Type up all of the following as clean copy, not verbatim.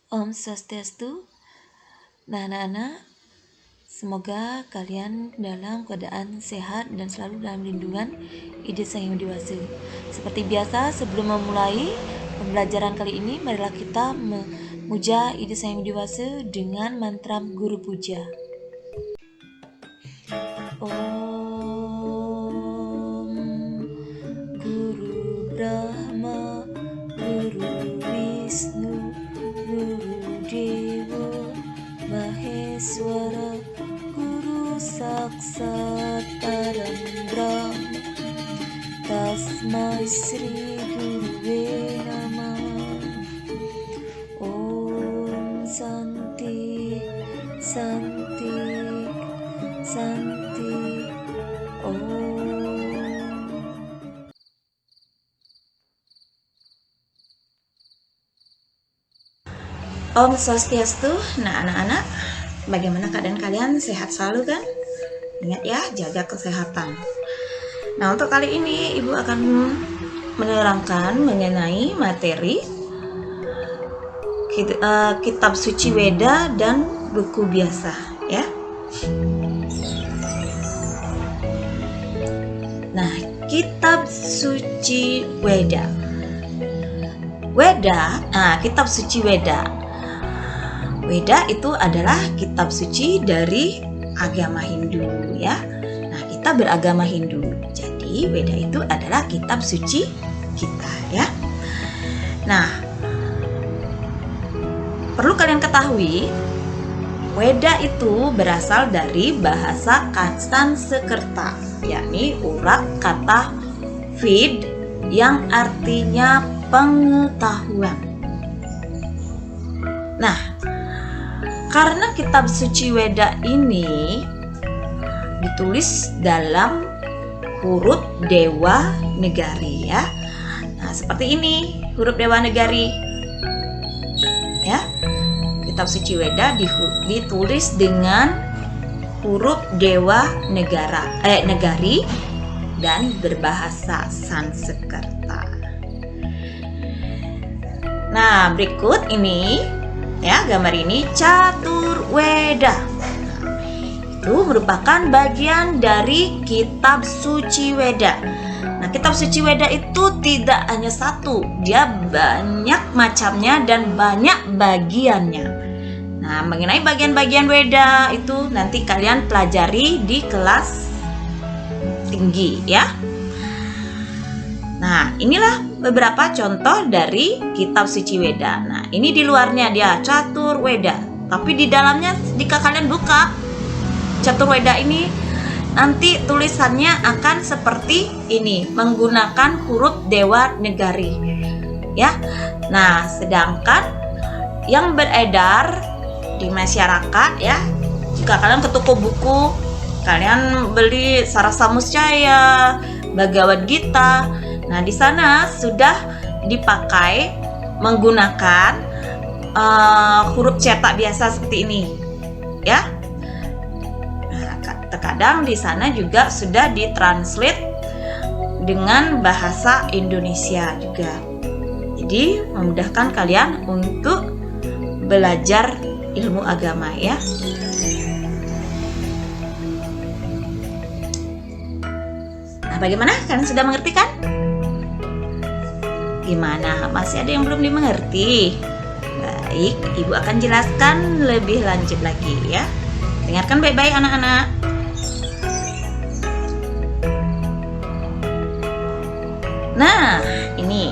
Om Swastiastu. Nah, anak-anak, semoga kalian dalam keadaan sehat dan selalu dalam lindungan Ide Sang Yang Widi Wase. Seperti biasa, sebelum memulai pembelajaran kali ini, marilah kita memuja Ide Sang Yang Widi Wase dengan mantra Guru Puja. Om Guru Brahma, Guru Wisnu, Guru Dewa Maheswara, Guru Saksat Param Brahma, Tasmai Sri Guruve Namah. Om Santi, Santi, Santi. Om Swastiastu. Nah, anak-anak, bagaimana keadaan kalian? Sehat selalu kan? Ingat ya, jaga kesehatan. Nah, untuk kali ini Ibu akan menerangkan mengenai materi kitab suci Weda dan buku biasa, ya. Nah, kitab suci Weda. Kitab suci Weda. Weda itu adalah kitab suci dari agama Hindu, ya. Nah, kita beragama Hindu. Jadi, Weda itu adalah kitab suci kita, ya. Nah, perlu kalian ketahui, Weda itu berasal dari bahasa Sanskerta, yakni urat kata Ved yang artinya pengetahuan. Nah, karena kitab suci Weda ini ditulis dalam huruf Dewa Negari, ya. Nah, seperti ini huruf Dewa Negari, ya. Kitab suci Weda ditulis dengan huruf Dewa Negari dan berbahasa Sanskerta. Nah, berikut ini, ya, gambar ini Catur Weda. Itu merupakan bagian dari kitab suci Weda. Nah, kitab suci Weda itu tidak hanya satu, dia banyak macamnya dan banyak bagiannya. Nah, mengenai bagian-bagian Weda itu nanti kalian pelajari di kelas tinggi, ya. Nah, inilah beberapa contoh dari kitab suci Weda. Nah, ini di luarnya dia Catur Weda. Tapi di dalamnya jika kalian buka Catur Weda ini, nanti tulisannya akan seperti ini, menggunakan huruf Dewa Negari, ya. Nah, sedangkan yang beredar di masyarakat, ya, jika kalian ke toko buku, kalian beli Sarasa Muscaya, Bhagavad Gita. Nah, di sana sudah dipakai menggunakan huruf cetak biasa seperti ini, ya. Nah, terkadang di sana juga sudah ditranslate dengan bahasa Indonesia juga. Jadi, memudahkan kalian untuk belajar ilmu agama, ya. Nah, bagaimana? Kalian sudah mengerti kan? Gimana? Masih ada yang belum dimengerti? Baik, Ibu akan jelaskan lebih lanjut lagi, ya. Dengarkan baik-baik anak-anak. Nah, ini,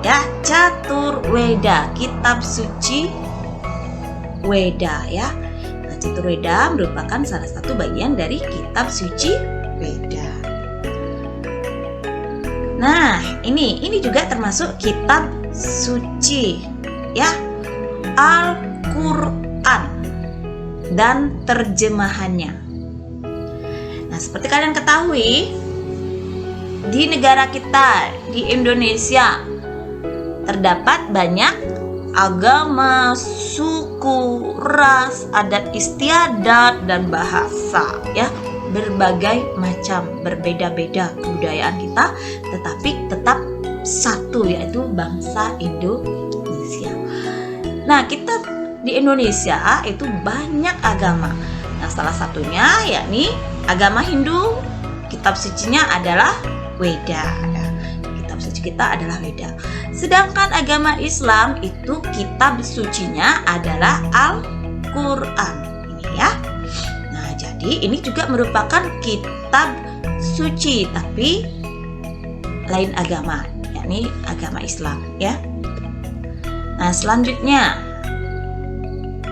ya, Catur Weda, kitab suci Weda, ya. Nah, Catur Weda merupakan salah satu bagian dari kitab suci Weda. Nah, ini juga termasuk kitab suci, ya, Al-Quran dan terjemahannya. Nah, seperti kalian ketahui, di negara kita, di Indonesia, terdapat banyak agama, suku, ras, adat istiadat, dan bahasa, ya. Berbagai macam, berbeda-beda kebudayaan kita, tetapi tetap satu, yaitu bangsa Indonesia. Nah, kita di Indonesia itu banyak agama. Nah, salah satunya yakni agama Hindu, kitab sucinya adalah Weda. Nah, kitab suci kita adalah Weda. Sedangkan agama Islam itu kitab sucinya adalah Al-Quran. Ini ya. Nah, jadi ini juga merupakan kitab suci tapi lain agama, yakni agama Islam ya. Nah, selanjutnya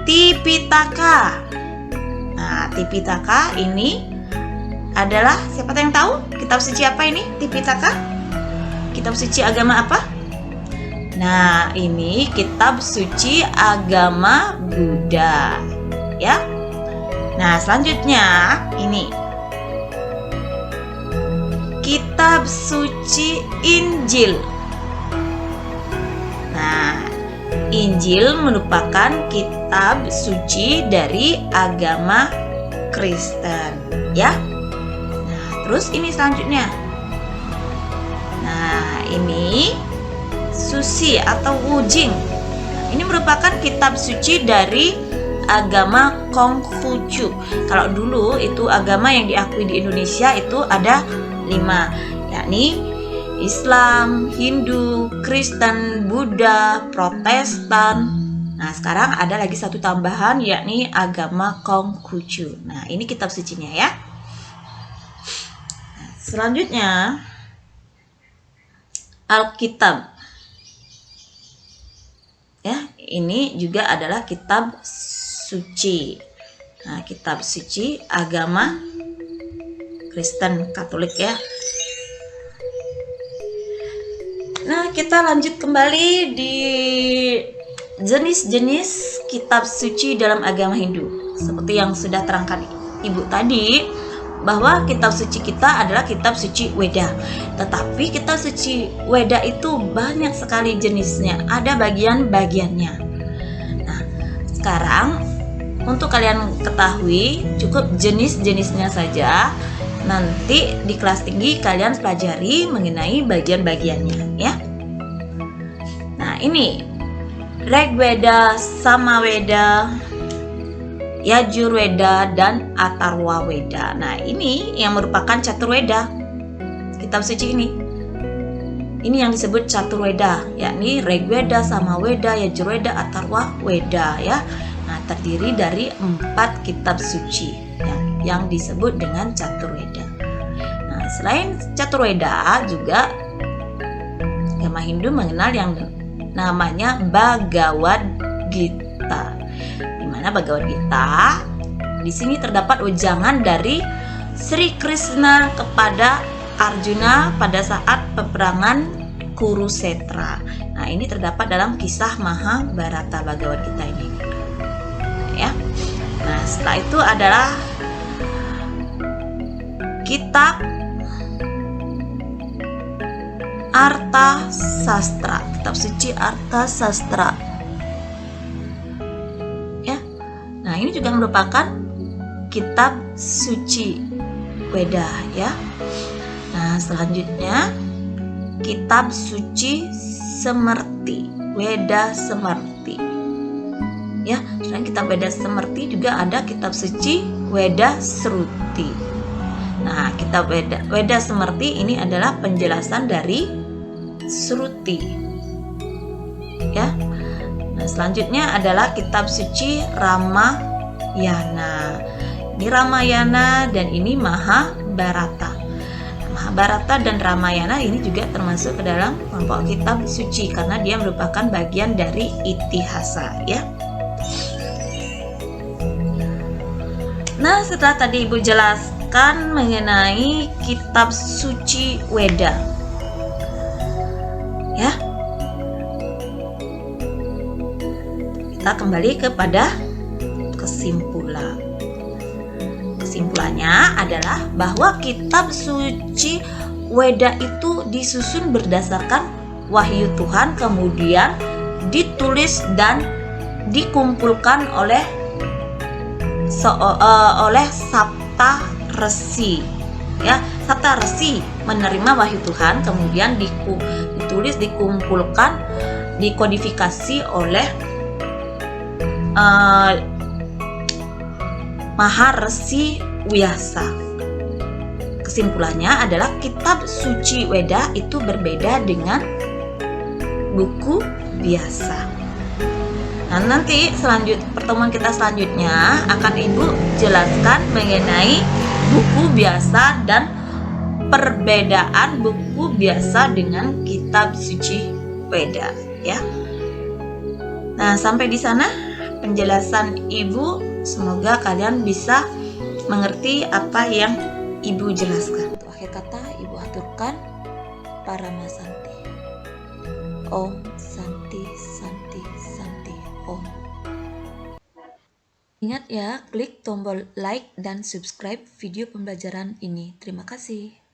Tipitaka. Nah, Tipitaka ini adalah, siapa yang tahu kitab suci apa ini? Tipitaka? Kitab suci agama apa? Nah, ini kitab suci agama Buddha ya. Nah, selanjutnya ini kitab suci Injil. Nah, Injil merupakan kitab suci dari agama Kristen ya. Nah, terus ini selanjutnya. Nah, ini Suci atau Wujing. Nah, ini merupakan kitab suci dari agama Konghucu. Kalau dulu itu agama yang diakui di Indonesia itu ada 5, yakni Islam, Hindu, Kristen, Buddha, Protestan. Nah, sekarang ada lagi satu tambahan yakni agama Konghucu. Nah, ini kitab sucinya ya. Nah, selanjutnya Alkitab. Ya, ini juga adalah kitab suci. Nah, kitab suci agama Kristen Katolik ya. Nah, kita lanjut kembali di jenis-jenis kitab suci dalam agama Hindu. Seperti yang sudah terangkan Ibu tadi, bahwa kitab suci kita adalah kitab suci Weda. Tetapi kitab suci Weda itu banyak sekali jenisnya, ada bagian-bagiannya. Nah, sekarang untuk kalian ketahui cukup jenis-jenisnya saja. Nanti di kelas tinggi kalian pelajari mengenai bagian-bagiannya ya. Nah, ini Rigveda, Samaveda, Yajurveda, dan Atharvaveda. Nah, ini yang merupakan Caturveda. Kitab suci ini yang disebut Caturveda, yakni Rigveda, Samaveda, Yajurveda, Atharvaveda ya. Nah, terdiri dari 4 kitab suci yang disebut dengan Caturveda. Nah, selain Caturveda juga agama Hindu mengenal yang namanya Bhagavad Gita. Di mana Bhagavad Gita di sini terdapat ujangan dari Sri Krishna kepada Arjuna pada saat peperangan Kurukshetra. Nah, ini terdapat dalam kisah Mahabharata Bhagavad Gita ini. Ya. Nah, setelah itu adalah kitab Artha Sastra, kitab suci Artha Sastra. Ya. Nah, ini juga merupakan kitab suci Weda ya. Nah, selanjutnya kitab suci Semerti, Weda Semerti. Ya, selain kitab Weda Semerti juga ada kitab suci Weda Sruti. Nah, kitab Weda Semerti ini adalah penjelasan dari Sruti. Ya. Nah, selanjutnya adalah kitab suci Ramayana. Ini Ramayana dan ini Mahabharata. Mahabharata dan Ramayana ini juga termasuk ke dalam kelompok kitab suci karena dia merupakan bagian dari itihasa ya. Nah, setelah tadi Ibu jelaskan mengenai kitab suci Weda ya, kita kembali kepada kesimpulan. Kesimpulannya adalah bahwa kitab suci Weda itu disusun berdasarkan wahyu Tuhan, kemudian ditulis dan dikumpulkan oleh Sapta Resi ya. Sapta Resi menerima wahyu Tuhan, kemudian ditulis, dikumpulkan, dikodifikasi oleh Maharesi Wyasa. Kesimpulannya adalah kitab suci Weda itu berbeda dengan buku biasa. Nah, nanti pertemuan kita selanjutnya akan Ibu jelaskan mengenai buku biasa dan perbedaan buku biasa dengan kitab suci Weda, ya. Nah, sampai di sana penjelasan Ibu. Semoga kalian bisa mengerti apa yang Ibu jelaskan. Untuk akhir kata, Ibu aturkan Paramasanti. Om Santi Santi Santi Om. Ingat ya, klik tombol like dan subscribe video pembelajaran ini. Terima kasih.